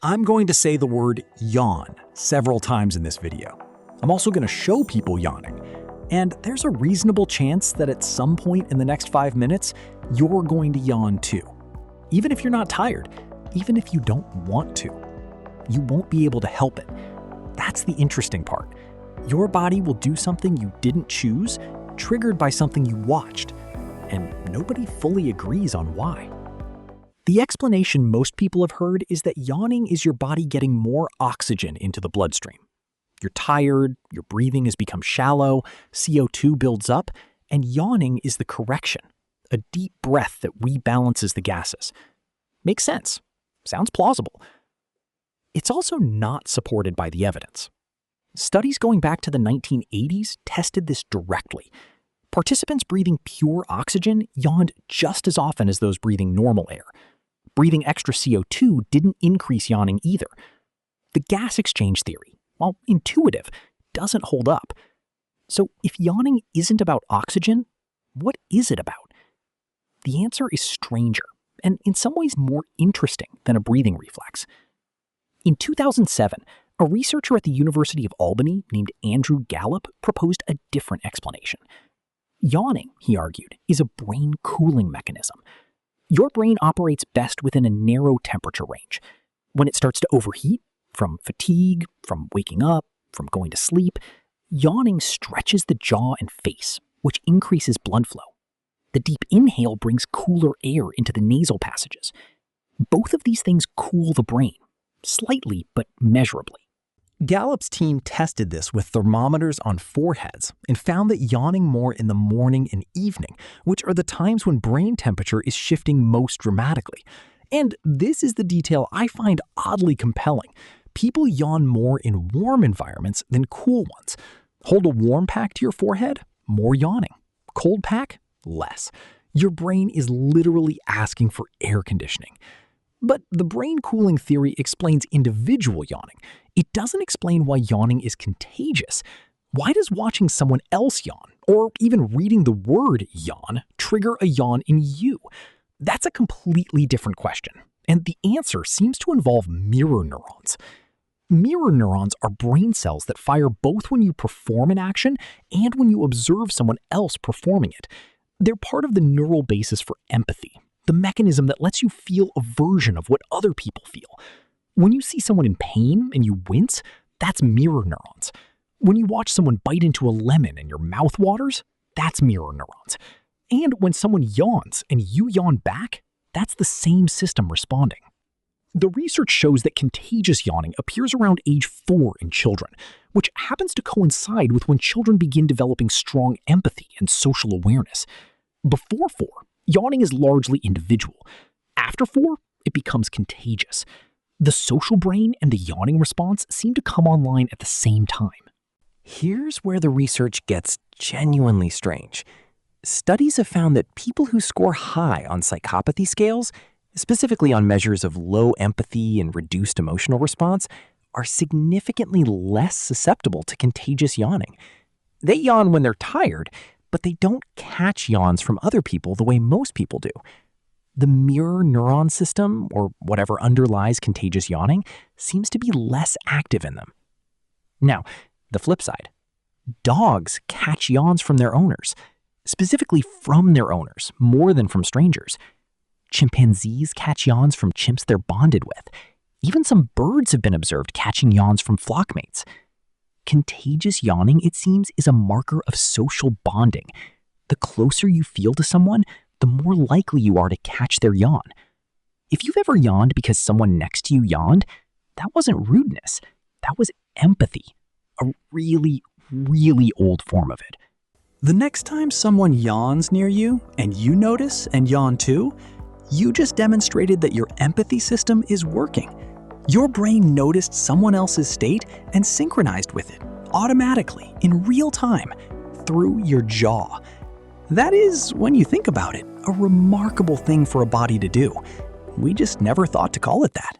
I'm going to say the word yawn several times in this video. I'm also going to show people yawning. And there's a reasonable chance that at some point in the next 5 minutes, you're going to yawn too. Even if you're not tired, even if you don't want to, you won't be able to help it. That's the interesting part. Your body will do something you didn't choose, triggered by something you watched, and nobody fully agrees on why. The explanation most people have heard is that yawning is your body getting more oxygen into the bloodstream. You're tired, your breathing has become shallow, CO2 builds up, and yawning is the correction, a deep breath that rebalances the gases. Makes sense. Sounds plausible. It's also not supported by the evidence. Studies going back to the 1980s tested this directly. Participants breathing pure oxygen yawned just as often as those breathing normal air. Breathing extra CO2 didn't increase yawning either. The gas exchange theory, while intuitive, doesn't hold up. So if yawning isn't about oxygen, what is it about? The answer is stranger, and in some ways more interesting than a breathing reflex. In 2007, a researcher at the University of Albany named Andrew Gallup proposed a different explanation. Yawning, he argued, is a brain cooling mechanism. Your brain operates best within a narrow temperature range. When it starts to overheat, from fatigue, from waking up, from going to sleep, yawning stretches the jaw and face, which increases blood flow. The deep inhale brings cooler air into the nasal passages. Both of these things cool the brain, slightly but measurably. Gallup's team tested this with thermometers on foreheads and found that yawning more in the morning and evening, which are the times when brain temperature is shifting most dramatically. And this is the detail I find oddly compelling. People yawn more in warm environments than cool ones. Hold a warm pack to your forehead, more yawning. Cold pack, less. Your brain is literally asking for air conditioning. But the brain cooling theory explains individual yawning. It doesn't explain why yawning is contagious. Why does watching someone else yawn, or even reading the word yawn, trigger a yawn in you? That's a completely different question, and the answer seems to involve mirror neurons. Mirror neurons are brain cells that fire both when you perform an action and when you observe someone else performing it. They're part of the neural basis for empathy, the mechanism that lets you feel a version of what other people feel. When you see someone in pain and you wince, that's mirror neurons. When you watch someone bite into a lemon and your mouth waters, that's mirror neurons. And when someone yawns and you yawn back, that's the same system responding. The research shows that contagious yawning appears around age 4 in children, which happens to coincide with when children begin developing strong empathy and social awareness. Before 4, yawning is largely individual. After 4, it becomes contagious. The social brain and the yawning response seem to come online at the same time. Here's where the research gets genuinely strange. Studies have found that people who score high on psychopathy scales, specifically on measures of low empathy and reduced emotional response, are significantly less susceptible to contagious yawning. They yawn when they're tired, but they don't catch yawns from other people the way most people do. The mirror neuron system, or whatever underlies contagious yawning, seems to be less active in them. Now, the flip side. Dogs catch yawns from their owners, specifically from their owners, more than from strangers. Chimpanzees catch yawns from chimps they're bonded with. Even some birds have been observed catching yawns from flockmates. Contagious yawning, it seems, is a marker of social bonding. The closer you feel to someone, the more likely you are to catch their yawn. If you've ever yawned because someone next to you yawned, that wasn't rudeness. That was empathy. A really, really old form of it. The next time someone yawns near you and you notice and yawn too, you just demonstrated that your empathy system is working. Your brain noticed someone else's state and synchronized with it, automatically, in real time, through your jaw. That is, when you think about it, a remarkable thing for a body to do. We just never thought to call it that.